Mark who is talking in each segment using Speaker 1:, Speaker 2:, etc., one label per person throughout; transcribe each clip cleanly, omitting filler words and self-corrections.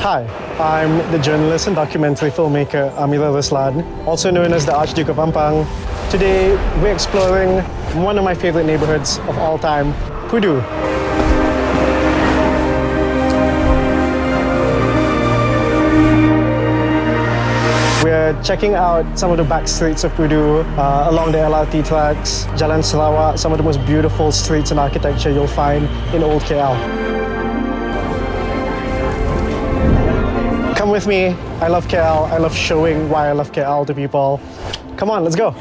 Speaker 1: Hi, I'm the journalist and documentary filmmaker Amira Ruslan, also known as the Archduke of Ampang. Today, we're exploring one of my favorite neighborhoods of all time, Pudu. We're checking out some of the back streets of Pudu, along the LRT tracks, Jalan Sarawak, some of the most beautiful streets and architecture you'll find in Old KL. Come with me. I love KL. I love showing why I love KL to people. Come on, let's go.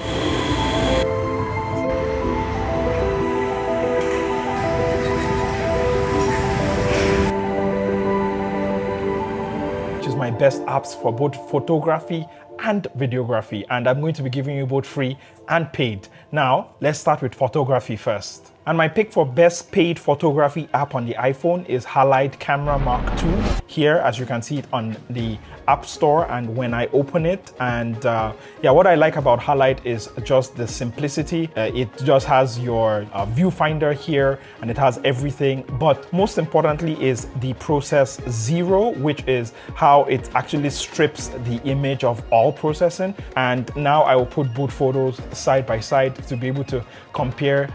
Speaker 2: Which is my best apps for both photography and videography, and I'm going to be giving you both free and paid. Now, let's start with photography first. And my pick for best paid photography app on the iPhone is Halide Camera Mark II. Here, as you can see it on the App Store, and when I open it, and yeah, what I like about Halide is just the simplicity. It just has your viewfinder here, and it has everything, but most importantly is the process 0, which is how it actually strips the image of all processing. And now I will put both photos side by side to be able to compare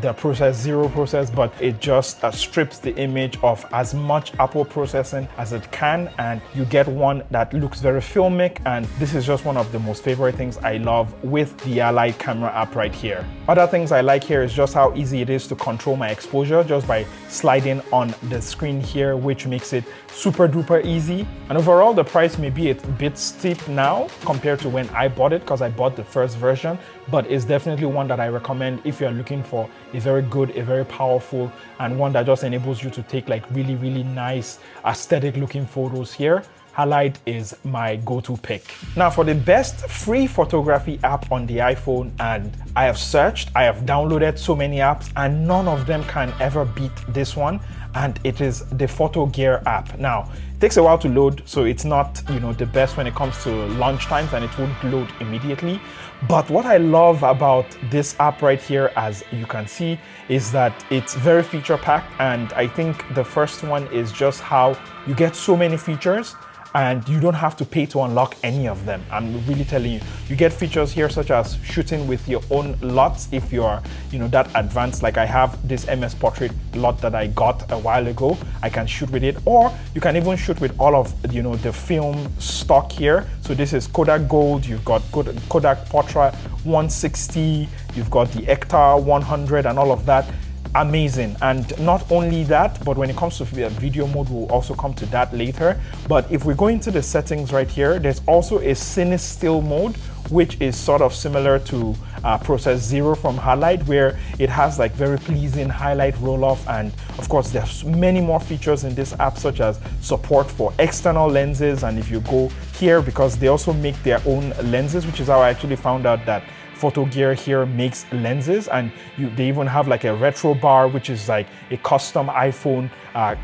Speaker 2: the process 0 process, but it just strips the image of as much Apple processing as it can, and you get one that looks very filmic. And this is just one of the most favorite things I love with the Halide Camera app right here. Other things I like here is just how easy it is to control my exposure just by sliding on the screen here, which makes it super duper easy. And overall, the price may be a bit steep now compared to when I bought it, because I bought the first version, but it's definitely one that I recommend if you're looking for a very good, a very powerful, and one that just enables you to take like really, really nice aesthetic looking photos here. Halide is my go-to pick. Now for the best free photography app on the iPhone, and I have searched, I have downloaded so many apps, and none of them can ever beat this one, and it is the Fotorgear app. Now, it takes a while to load, so it's not, the best when it comes to launch times, and it won't load immediately. But what I love about this app right here, as you can see, is that it's very feature packed, and I think the first one is just how you get so many features and you don't have to pay to unlock any of them. I'm really telling you, you get features here such as shooting with your own LUTs if you're that advanced. Like I have this MS Portrait LUT that I got a while ago. I can shoot with it, or you can even shoot with all of the film stock here. So this is Kodak Gold, you've got Kodak Portra 160, you've got the Ektar 100 and all of that. Amazing. And not only that, but when it comes to video mode, we'll also come to that later. But if we go into the settings right here, there's also a Cine Still mode, which is sort of similar to process 0 from Halide, where it has like very pleasing highlight roll-off. And of course, there's many more features in this app, such as support for external lenses. And if you go here, because they also make their own lenses, which is how I actually found out that Fotogear here makes lenses, and they even have like a retro bar, which is like a custom iPhone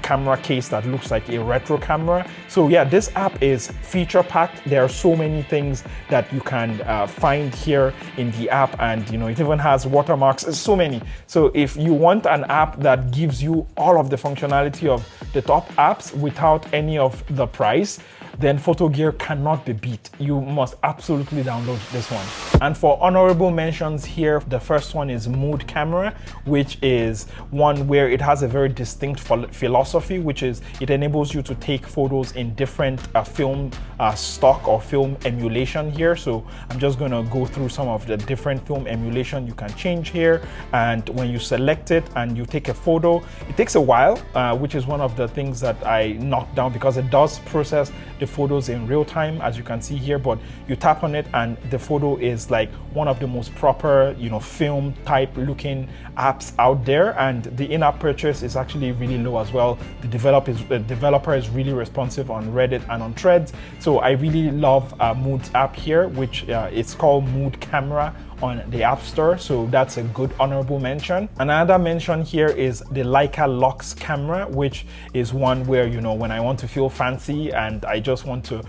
Speaker 2: camera case that looks like a retro camera. So yeah, this app is feature packed. There are so many things that you can find here in the app, and it even has watermarks. It's so many. So if you want an app that gives you all of the functionality of the top apps without any of the price, then Fotogear cannot be beat. You must absolutely download this one. And for honorable mentions here, the first one is Mood Camera, which is one where it has a very distinct philosophy, which is it enables you to take photos in different film stock or film emulation here. So I'm just gonna go through some of the different film emulation you can change here. And when you select it and you take a photo, it takes a while, which is one of the things that I knocked down, because it does process the photos in real time, as you can see here, but you tap on it and the photo is like one of the most proper, film type looking apps out there. And the in-app purchase is actually really low as well. The developer is really responsive on Reddit and on Threads. So I really love Mood's app here, which it's called Mood Camera on the App Store. So that's a good honorable mention. Another mention here is the Leica Lux camera, which is one where, when I want to feel fancy and I just want to,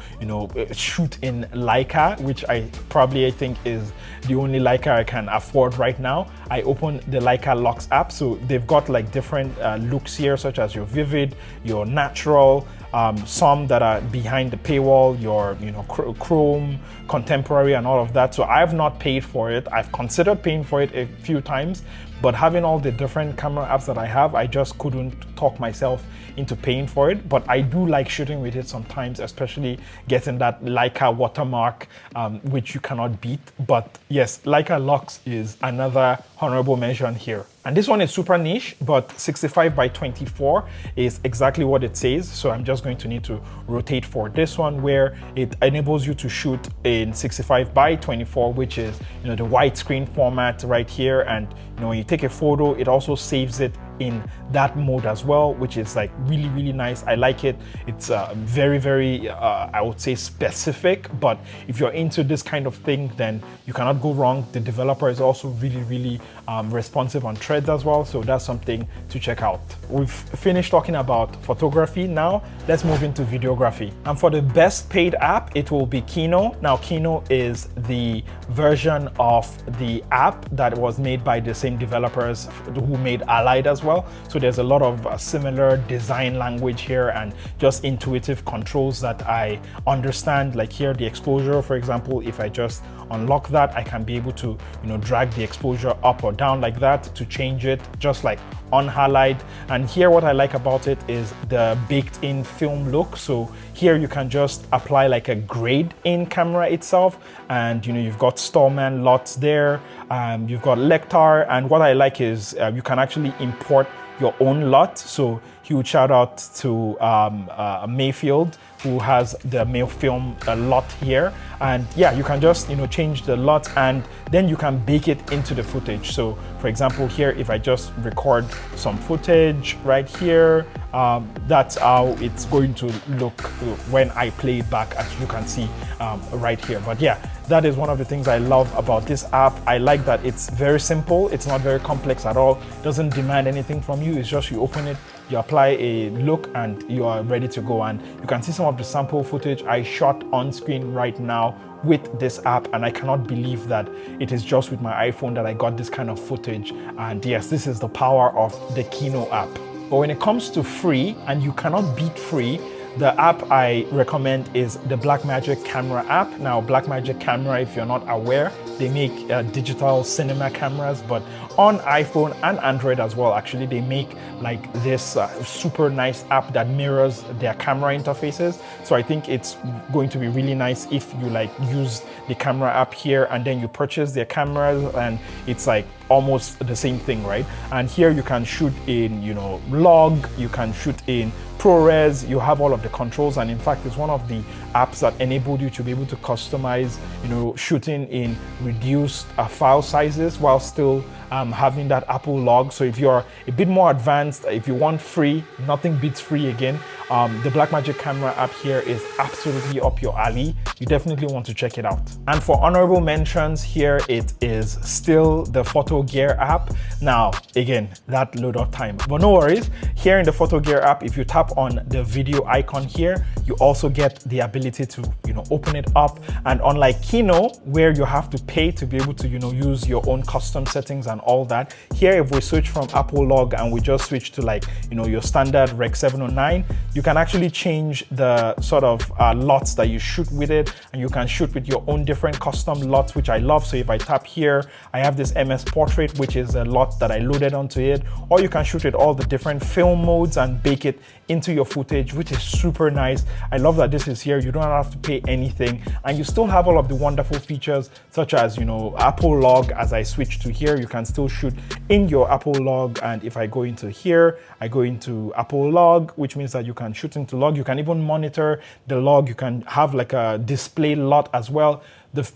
Speaker 2: shoot in Leica, which I think is the only Leica I can afford right now. I open the Leica Lux app. So they've got like different looks here, such as your vivid, your natural, some that are behind the paywall, your Chrome, Contemporary, and all of that. So I have not paid for it. I've considered paying for it a few times, but having all the different camera apps that I have, I just couldn't talk myself into paying for it. But I do like shooting with it sometimes, especially getting that Leica watermark, which you cannot beat. But yes, Leica Lux is another honorable mention here. And this one is super niche, but 65 by 24 is exactly what it says. So I'm just going to need to rotate for this one, where it enables you to shoot in 65 by 24, which is the widescreen format right here. And when you take a photo, it also saves it in that mode as well, which is like really, really nice. I like it. It's very, very, I would say specific, but if you're into this kind of thing, then you cannot go wrong. The developer is also really, really responsive on threads as well. So that's something to check out. We've finished talking about photography. Now let's move into videography. And for the best paid app, it will be Kino. Now Kino is the version of the app that was made by the same developers who made Halide as well. So there's a lot of similar design language here and just intuitive controls that I understand. Like here, the exposure, for example, if I just unlock that, I can be able to drag the exposure up or down like that to change it, just like on Halide. And here, what I like about it is the baked in film look. So here you can just apply like a grade in camera itself, and you've got Stallman LUTs there, you've got Lectar, and what I like is you can actually import your own LUT. So huge shout out to Mayfield, who has the male film LUT here. And yeah, you can just change the LUT, and then you can bake it into the footage. So for example, here, if I just record some footage right here, that's how it's going to look when I play it back, as you can see right here. But yeah, that is one of the things I love about this app. I like that it's very simple. It's not very complex at all. It doesn't demand anything from you. It's just you open it, you apply a look, and you are ready to go. And you can see some of the sample footage I shot on screen right now with this app, and I cannot believe that it is just with my iPhone that I got this kind of footage. And yes, this is the power of the Kino app. But when it comes to free, and you cannot beat free, the app I recommend is the Blackmagic Camera App. Now, Blackmagic Camera, if you're not aware, they make digital cinema cameras, but on iPhone and Android as well, actually, they make like this super nice app that mirrors their camera interfaces. So I think it's going to be really nice if you like use the camera app here and then you purchase their cameras, and it's like almost the same thing, right? And here you can shoot in, log, you can shoot in ProRes, you have all of the controls, and in fact, it's one of the apps that enabled you to be able to customize, shooting in reduced file sizes while still having that Apple log. So if you're a bit more advanced, if you want free, nothing beats free again. The Blackmagic Camera app here is absolutely up your alley. You definitely want to check it out. And for honorable mentions here, it is still the Fotorgear app. Now, again, that load of time, but no worries. Here in the Fotorgear app, if you tap on the video icon here, you also get the ability to, open it up. And unlike Kino, where you have to pay to be able to, use your own custom settings and all that, here, if we switch from Apple log and we just switch to like, your standard Rec 709, you can actually change the sort of LUTs that you shoot with it, and you can shoot with your own different custom LUTs, which I love. So if I tap here, I have this MS Portrait, which is a LUT that I loaded onto it, or you can shoot with all the different film modes and bake it into your footage, which is super nice. I love that this is here. You don't have to pay anything, and you still have all of the wonderful features such as, Apple log. As I switch to here, you can still shoot in your Apple log. And if I go into here, I go into Apple log, which means that you can shoot into log. You can even monitor the log. You can have like a display LUT as well.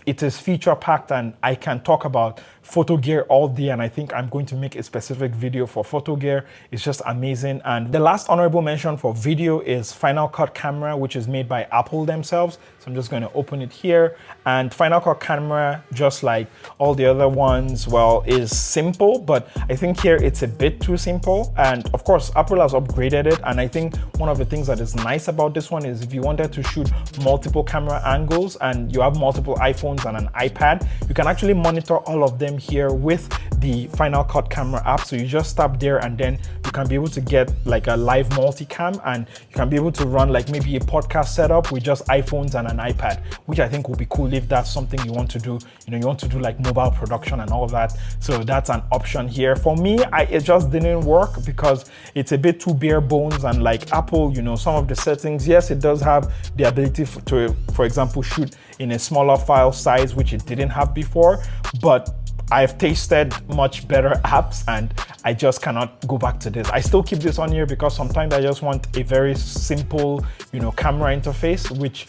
Speaker 2: It is feature packed, and I can talk about Fotorgear all day, and I think I'm going to make a specific video for Fotorgear. It's just amazing. And the last honorable mention for video is Final Cut Camera, which is made by Apple themselves. So I'm just going to open it here, and Final Cut Camera, just like all the other ones, well, is simple, but I think here it's a bit too simple. And of course, Apple has upgraded it, and I think one of the things that is nice about this one is if you wanted to shoot multiple camera angles and you have multiple iPhones and an iPad, you can actually monitor all of them here with the Final Cut Camera app. So you just tap there, and then you can be able to get like a live multicam, and you can be able to run like maybe a podcast setup with just iPhones and an iPad, which I think will be cool if that's something you want to do. You want to do like mobile production and all that. So that's an option here. For me, it just didn't work because it's a bit too bare bones, and like Apple, some of the settings, yes, it does have the ability to, for example, shoot in a smaller file size, which it didn't have before, but I've tasted much better apps and I just cannot go back to this. I still keep this on here because sometimes I just want a very simple, camera interface, which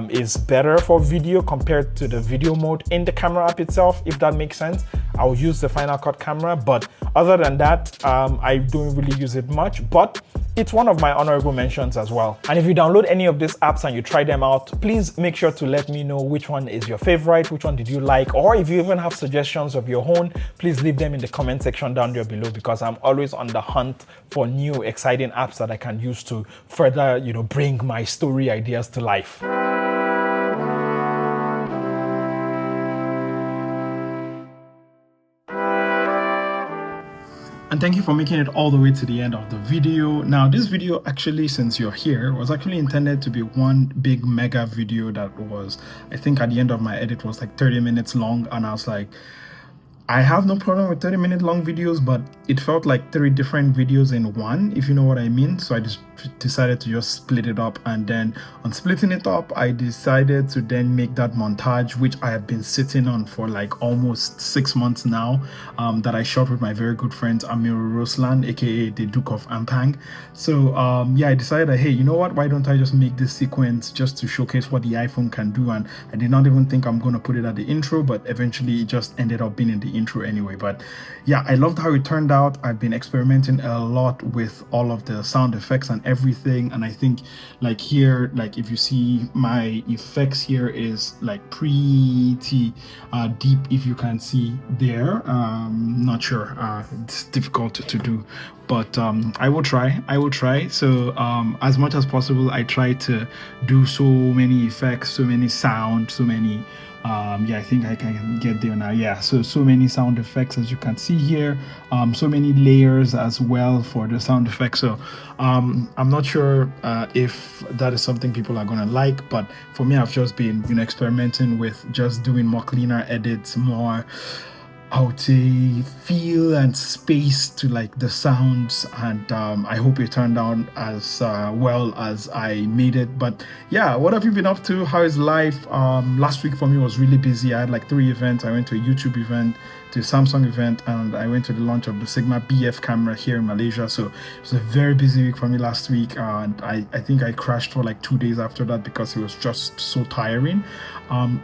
Speaker 2: is better for video compared to the video mode in the camera app itself, if that makes sense. I'll use the Final Cut camera, but other than that, I don't really use it much, but it's one of my honorable mentions as well. And if you download any of these apps and you try them out, please make sure to let me know which one is your favorite, which one did you like, or if you even have suggestions of your own, please leave them in the comment section down there below, because I'm always on the hunt for new exciting apps that I can use to further, bring my story ideas to life. And thank you for making it all the way to the end of the video. Now, this video actually, since you're here, was actually intended to be one big mega video that was, I think at the end of my edit was like 30 minutes long. And I was like, I have no problem with 30-minute long videos, but it felt like 3 different videos in one, if you know what I mean. So I just decided to just split it up, and then on splitting it up, I decided to then make that montage, which I have been sitting on for like almost 6 months now, that I shot with my very good friend Amir Roslan, aka the Duke of Ampang. So yeah, I decided that, hey, you know what, why don't I just make this sequence just to showcase what the iPhone can do. And I did not even think I'm going to put it at the intro, but eventually it just ended up being in the intro anyway. But yeah, I loved how it turned out. I've been experimenting a lot with all of the sound effects and everything, and I think like here, like if you see my effects here is like pretty deep, if you can see there. Not sure, it's difficult to do, but I will try. So as much as possible, I try to do so many effects, so many sound, so many yeah, I think I can get there now. Yeah, so many sound effects, as you can see here, so many layers as well for the sound effects. So I'm not sure if that is something people are gonna like, but for me, I've just been experimenting with just doing more cleaner edits, more, I would say, feel and space to like the sounds, and I hope it turned out as well as I made it. But yeah, what have you been up to? How is life? Last week for me was really busy. I had like 3 events. I went to a YouTube event, to a Samsung event, and I went to the launch of the Sigma BF camera here in Malaysia. So it was a very busy week for me last week, and I think I crashed for like 2 days after that because it was just so tiring.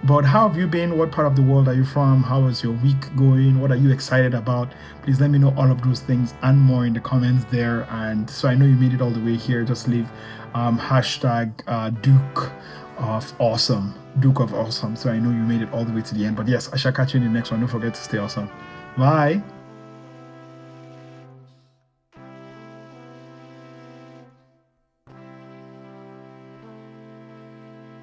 Speaker 2: But how have you been? What part of the world are you from? How is your week going? What are you excited about? Please let me know all of those things and more in the comments there. And so I know you made it all the way here. Just leave hashtag Duke of Awesome, Duke of Awesome, so I know you made it all the way to the end. But yes, I shall catch you in the next one. Don't forget to stay awesome. Bye.